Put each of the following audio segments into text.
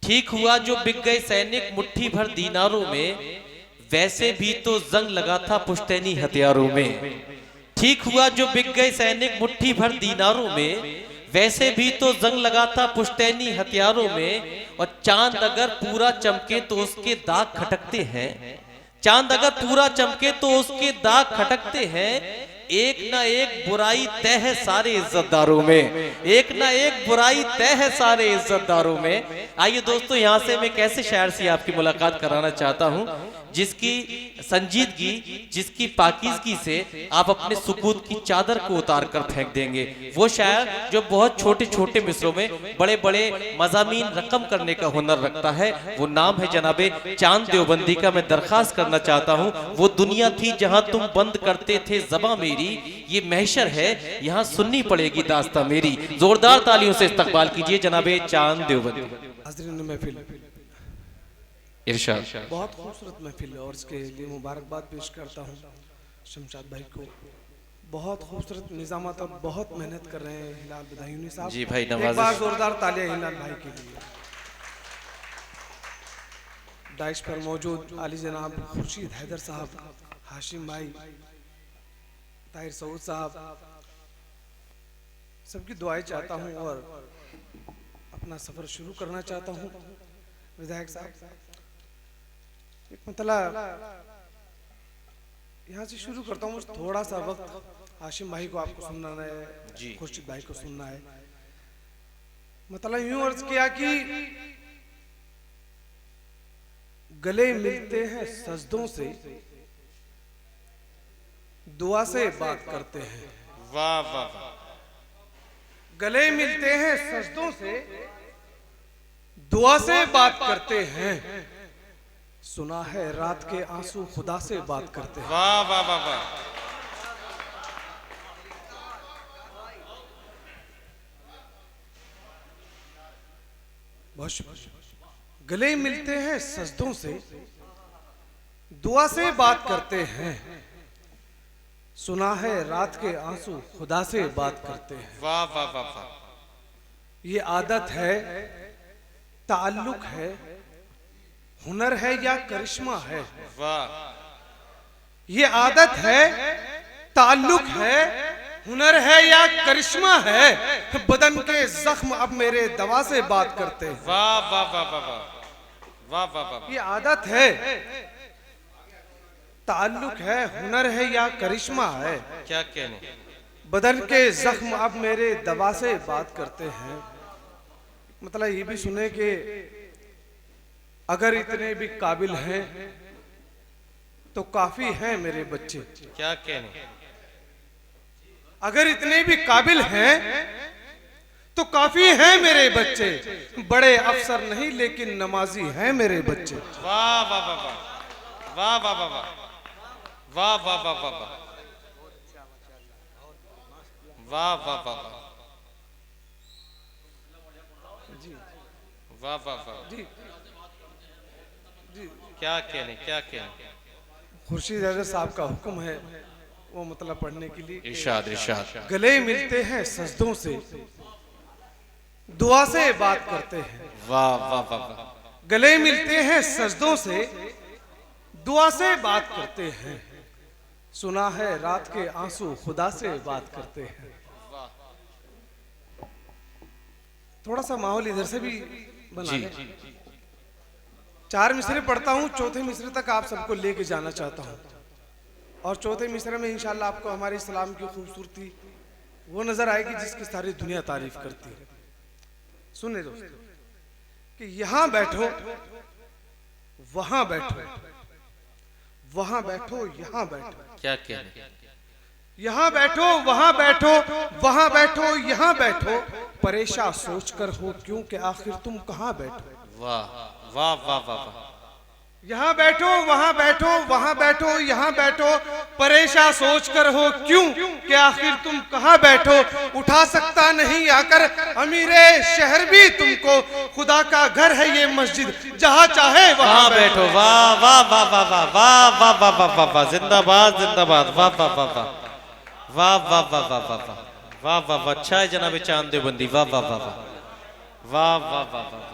ठीक हुआ जो बिक गए सैनिक मुट्ठी भर दीनारों में, वैसे भी तो जंग लगा था पुश्तैनी हथियारों में। ठीक हुआ जो बिक गए सैनिक मुट्ठी भर दीनारों में, वैसे भी तो जंग लगा था पुश्तैनी हथियारों में। और चांद अगर पूरा चमके तो उसके दाग खटकते हैं, चांद अगर पूरा चमके तो उसके दाग खटकते हैं। एक ना एक बुराई तय है सारे इज्जतदारों में, एक ना एक बुराई तय है सारे इज्जतदारों में। आइए दोस्तों, यहाँ से मैं कैसे शायर से आपकी मुलाकात कराना चाहता हूँ, जिसकी संजीदगी, जिसकी पाकीज़गी से आप अपने सुकूत की चादर को उतार कर फेंक देंगे। वो शायर जो बहुत छोटे छोटे मिसरों में बड़े बड़े मज़ामीन रकम करने का हुनर रखता है, वो नाम है जनाबे चांद देवबंदी का। मैं दरखास्त करना चाहता हूँ, वो दुनिया थी जहाँ तुम बंद करते थे ज़बां मेरी, ये महशर है यहाँ सुननी पड़ेगी दास्तां मेरी। जोरदार तालियों से इस्तकबाल कीजिए जनाबे चांद देवबंदी। हाज़रीन महफिल, इरशाद। बहुत खूबसूरत महफिल है और इसके लिए मुबारकबाद पेश करता हूँ शमशाद भाई को। बहुत खूबसूरत निज़ामत और बहुत मेहनत कर रहे हैं हिलाल बदायूनी साहब। जी भाई, एक नवाज़िश। बार जोरदार तालियां हिलाल भाई के लिए। डाइश पर मौजूद आली जनाब खुर्शीद हैदर साहब, हाशिम भाई, ताहिर सऊद साहब, सबकी दुआएं चाहता हूँ और अपना सफ़र शुरू करना चाहता हूँ। विधायक साहब, एक मतलब यहाँ से शुरू करता हूँ। थोड़ा सा वक्त हाशिम भाई को आपको सुनना है, खुर्शीद भाई को सुनना है। मतलब यूं अर्ज किया कि गले मिलते हैं सजदों से, दुआ से बात करते हैं। वाह वाह वाह। गले मिलते हैं सजदों से, दुआ से बात करते हैं। सुना है रात के आंसू खुदा से बात करते हैं। वाह वाह वाह वाह। बहुत शुक्रिया। गले मिलते हैं सजदों से, दुआ से बात करते हैं। सुना है रात के आंसू खुदा से बात करते हैं। वाह वाह वाह वाह। ये आदत है, ताल्लुक है, हुनर है या करिश्मा है। वाह। ये आदत है, ताल्लुक है, हुनर है या करिश्मा है। बदन के जख्म अब मेरे दवा से बात करते हैं। वाह वाह वाह वाह वाह वाह वाह वाह। ये आदत है, ताल्लुक है, हुनर है या करिश्मा है। क्या कहने। बदन के जख्म अब मेरे दवा से बात करते हैं। मतलब ये भी सुने कि अगर इतने भी काबिल हैं तो काफी हैं मेरे बच्चे। क्या कहने। अगर इतने भी काबिल हैं तो काफी हैं मेरे बच्चे। बड़े अफसर नहीं लेकिन नमाजी हैं मेरे बच्चे। वाह वाह वाह वाह वाह वाह वाह वाह वाह वाह वाह वाह वाह वाह वाह वाह वाह वाह वाह। जी जी। क्या कहने, क्या कहने। खुर्शीद हैदर साहब का हुक्म है वो मतलब पढ़ने के लिए। इरशाद इरशाद। गले मिलते हैं सजदों से, दुआ से बात करते हैं। वाह वाह वाह वाह। गले मिलते हैं सजदों से, दुआ से बात करते हैं। सुना है रात के आंसू खुदा से बात करते हैं। थोड़ा सा माहौल इधर से भी बना लें। 4 मिसरे पढ़ता हूँ, चौथे मिसरे तक आप सबको लेके जाना चाहता हूँ। और चौथे मिसरे में इंशाल्लाह आपको हमारे इस्लाम की खूबसूरती वो नजर आएगी जिसकी सारी दुनिया तारीफ करती है। सुने दोस्तों कि यहाँ बैठो, वहां बैठो, वहां बैठो, यहाँ बैठो। क्या कहने। यहाँ बैठो, वहां बैठो, वहां बैठो, यहाँ बैठो। परेशान सोच कर हो क्यों कि आखिर तुम कहाँ बैठो। वाह वाह वाह वाह वाह। यहाँ बैठो, वहां बैठो, वहां बैठो, यहाँ बैठो। परेशान सोच कर हो क्यों कि आखिर तुम कहाँ बैठो। उठा सकता नहीं आकर अमीरे शहर भी तुमको। खुदा का घर है ये मस्जिद, जहाँ चाहे वहां बैठो। वाह वाह वाह वाह वाह वाह वाह वाह वाह वाह वाह। जिंदाबाद जिंदाबाद। वाह वाह वाह वाह वाह वाह वाह वाह वाह वाह वाह वाह वाह। अच्छा है जनाब चांद देवबंदी। वाह वाह वाह वाह वाह वाह वाह वाह।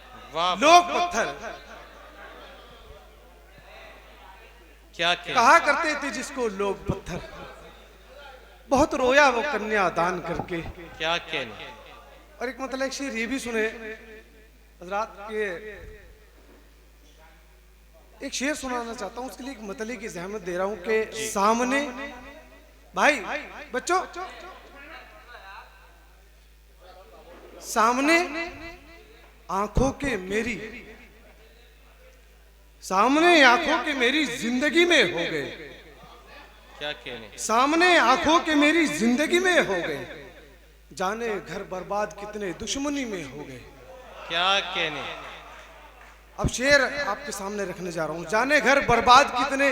वाह लोग पत्थर। क्या कहने, कहा करते थे जिसको लोग पत्थर, बहुत रोया वो कन्या दान करके। क्या कहने। और एक मतलब एक शेर ये भी सुने हजरात के, एक शेर सुनाना चाहता हूं, उसके लिए एक मतले की जहमत दे रहा हूं कि सामने भाई बच्चों, सामने आंखों के मेरी, सामने आंखों के मेरी जिंदगी में हो गए, क्या कहने। सामने आंखों के मेरी जिंदगी में हो गए, जाने घर बर्बाद कितने दुश्मनी में हो गए। क्या कहने। अब शेर आपके सामने रखने जा रहा हूं, जाने घर बर्बाद कितने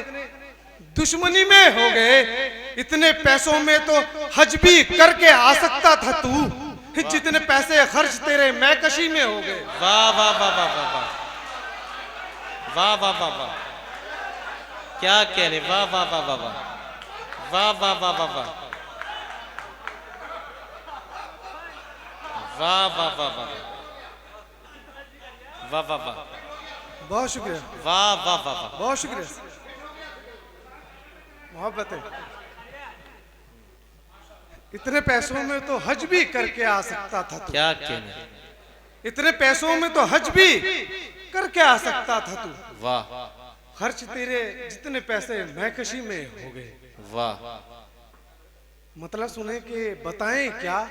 दुश्मनी में हो गए, इतने पैसों में तो हज भी करके आ सकता था तू, जितने पैसे खर्च तेरे मैकशी में हो गए। वाह वाह वाह वाह वाह वाह वाह वाह वाह वाह, क्या कहने। वाह वाह वाह वाह वाह वाह वाह वाह वाह वाह वाह वाह वाह वाह वाह वाह वाह, बहुत शुक्रिया, वाह वाह वाह वाह, बहुत शुक्रिया, मोहब्बत है। इतने पैसों में तो हज भी करके आ सकता था तू, क्या कहने। इतने पैसों में तो हज भी करके आ सकता था तू, वाह खर्च तेरे जितने पैसे मैकशी में हो गए। वाह, मतलब सुने कि बताएं क्या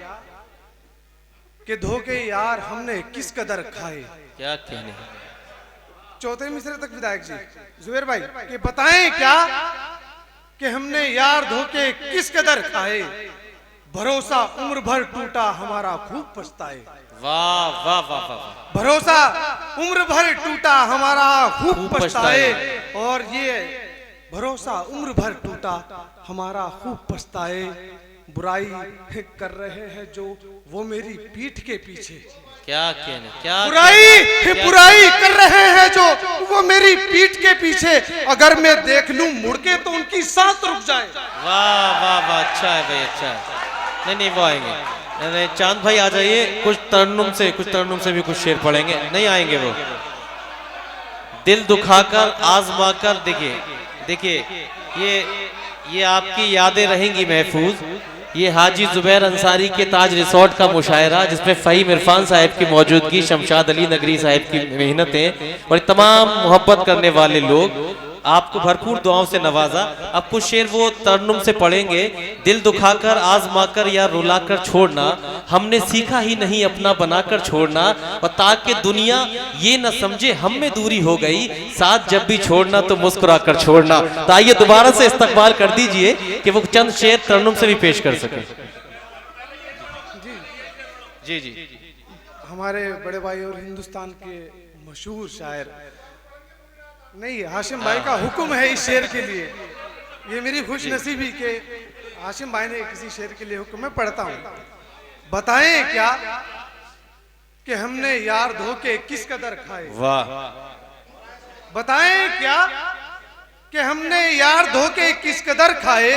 कि धोखे यार हमने किस कदर खाए। क्या कहने। चौथे मिसरे तक विधायक जी जुबेर भाई कि बताएं क्या कि हमने यार धोखे किस कदर खाए, भरोसा उम्र भर टूटा हमारा खूब पछताए। वाह वाह वाह वाह वाह, भरोसा उम्र भर टूटा हमारा खूब पछताए, और ये भरोसा उम्र भर टूटा हमारा खूब पछताए। बुराई कर रहे हैं जो वो मेरी पीठ के पीछे, क्या कहने। क्या बुराई कर रहे हैं जो वो मेरी पीठ के पीछे, अगर मैं देख लूं मुड़ के तो उनकी सांस रुक जाए। वाह वाह वाह, अच्छा है भाई, अच्छा है। नहीं नहीं वो आएंगे, नहीं नहीं चांद भाई आ जाइए, कुछ तरन्नुम से भी कुछ शेर पढ़ेंगे। नहीं आएंगे वो, दिल दुखाकर आजमाकर। देखिए देखिए ये आपकी यादें रहेंगी महफूज। ये हाजी जुबैर अंसारी के ताज रिसोर्ट का मुशायरा, जिसमें फ़हीम इरफान साहब की मौजूदगी, शमशाद अली नगरी साहब की मेहनतें और तमाम मोहब्बत करने वाले लोग आपको भरपूर दुआओं से नवाजा। अब कुछ शेर वो तरन्नुम से पढ़ेंगे। दिल दुखाकर आजमाकर या रुलाकर छोड़ना, हमने सीखा ही नहीं अपना बनाकर छोड़ना, और ताकि दुनिया ये न समझे हम में दूरी हो गई, साथ जब भी छोड़ना तो मुस्कुरा कर छोड़ना। तो आइए दोबारा से इस्तकबाल कर दीजिए कि वो चंद शेर तरन्नुम से भी पेश कर सके। जी जी, हमारे बड़े भाई और हिंदुस्तान के मशहूर शायर, नहीं हाशिम भाई का हुक्म है इस शेर के लिए, ये मेरी खुश नसीबी के हाशिम भाई ने किसी शेर के लिए हुक्म में पढ़ता हूं। बताएं क्या कि हमने यार धोखे किस कदर खाए। वाह, बताएं क्या कि हमने यार धोखे किस कदर खाए,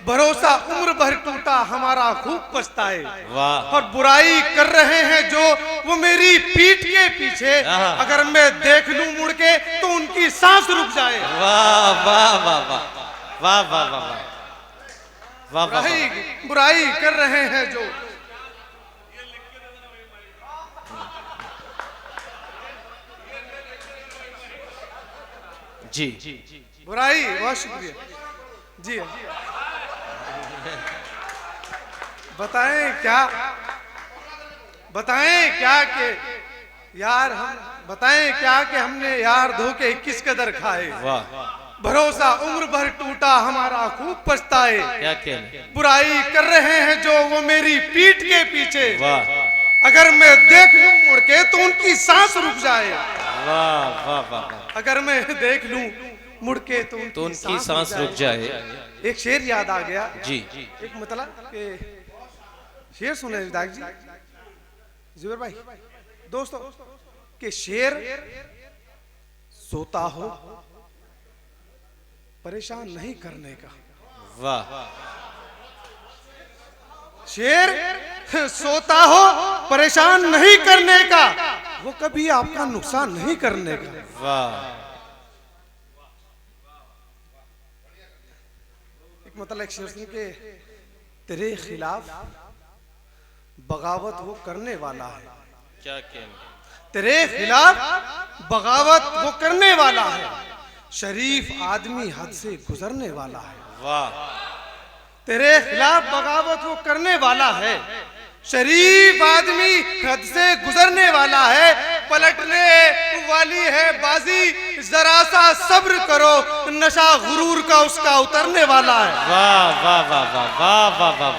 भरोसा उम्र भर टूटा हमारा खूब पछताए। वाह, और बुराई कर रहे हैं जो वो मेरी पीठ के पीछे, अगर मैं देख लूं मुड़ के तो उनकी सांस रुक जाए। वाह वाह वाह वाह वाह वाह वाह वाह वाह, बुराई कर रहे हैं जो, जी बुराई, बहुत शुक्रिया जी। बताएं क्या कि यार हम बताएं क्या कि हमने यार धोखे किस कदर खाए। वाह, भरोसा उम्र भर टूटा हमारा खूब पछताए। क्या कहने। बुराई कर रहे हैं जो वो मेरी पीठ के पीछे, वाह, अगर मैं देख लूं मुड़ के तो उनकी सांस रुक जाए। वाह वाह वाह, अगर मैं देख लूं मुड़ के तो उनकी सांस रुक जाए। एक शेर याद आ गया जी, एक मतलब के शेर सुने विधायक जी जुबेर भाई दोस्तों कि शेर सोता हो परेशान नहीं करने का। वाह, शेर सोता हो परेशान नहीं करने का, वो कभी आपका नुकसान नहीं करने का। वाह। एक मतलब एक शेर सुन के, तेरे खिलाफ बगावत वो करने वाला है। क्या कहने, तेरे खिलाफ बगावत वो करने वाला है, शरीफ आदमी हद से गुजरने वाला है। वाह। तेरे खिलाफ बगावत वो करने वाला है, शरीफ आदमी हद से गुजरने वाला है, पलटने वाली है बाजी, जरा सा सब्र करो, नशा गुरूर का उसका उतरने वाला है। वाह वाह वाह वाह वाह वाह वाह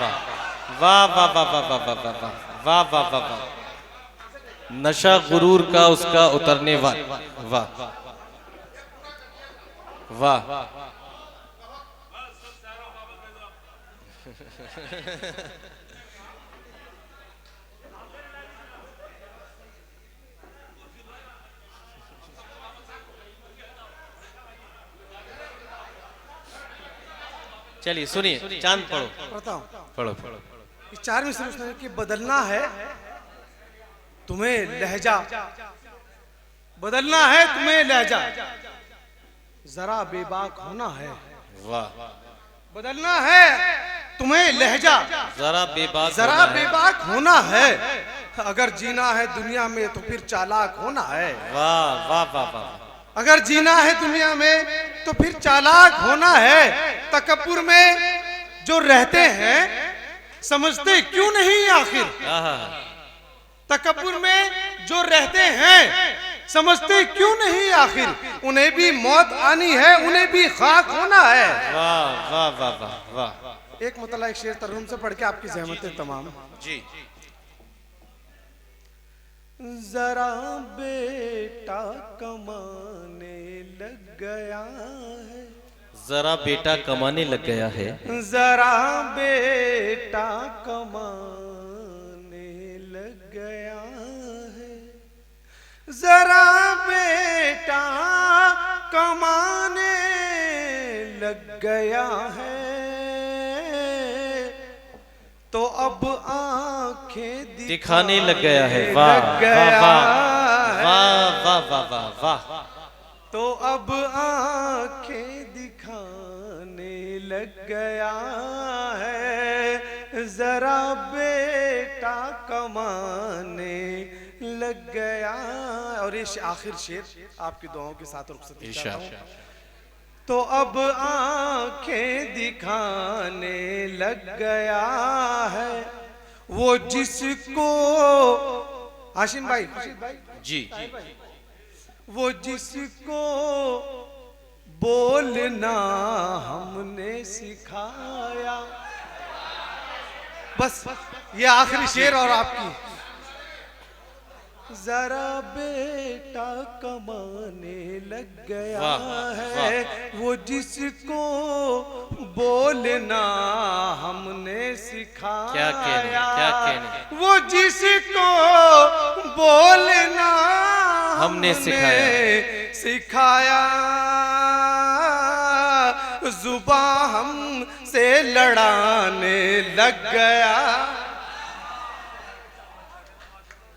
वाह वाह वाह वाह वाह वाह वाह वाह वाह वाह वाह। नशा गुरूर का उसका उतरने वाला। वाह वाह। चलिए सुनिए, चांद पढ़ो। पढ़ता हूं। पढ़ो पढ़ो। इस 4 मिसरे उसने कि बदलना है तुम्हें लहजा, बदलना है तुम्हें लहजा, जरा बेबाक होना है। वाह। बदलना है तुम्हें लहजा, जरा बेबाक, जरा बेबाक होना है, अगर जीना है दुनिया में तो फिर चालाक होना है। वाह वाह वाह वाह। अगर जीना है दुनिया में तो फिर चालाक होना है, तकब्बुर में जो रहते हैं समझते क्यों नहीं आखिर, तकब्बुर में जो रहते हैं समझते क्यों नहीं आखिर, उन्हें भी मौत आनी है, उन्हें भी खाक होना है। वाह वाह वाह वाह वाह। एक मतलब एक शेर तर्जुम से पढ़ के आपकी ज़हमतें तमाम। जी। जरा बेटा कमाने लग गया है, जरा बेटा कमाने लग गया है, जरा बेटा कमाने लग गया है, जरा बेटा कमाने लग गया है, तो अब आंखें दिखाने लग गया है। वाह वाह वाह वाह वाह वाह वाह। तो अब आंखें दिखाने लग गया है, जरा बेटा कमाने लग गया। और ये आखिर शेर आपकी दुआओं के साथ रुखसत चाहता हूं। तो अब आंखें दिखाने लग गया है, वो जिसको, हाशिम भाई जी, वो जिसको बोलना हमने सिखाया। बस ये आखिरी शेर और आपकी। जरा बेटा कमाने लग गया है, वो जिसको बोलना हमने सिखाया। क्या कहने, वो जिसको बोलना हमने सिखाया, जुबान हम से लड़ाने लग गया।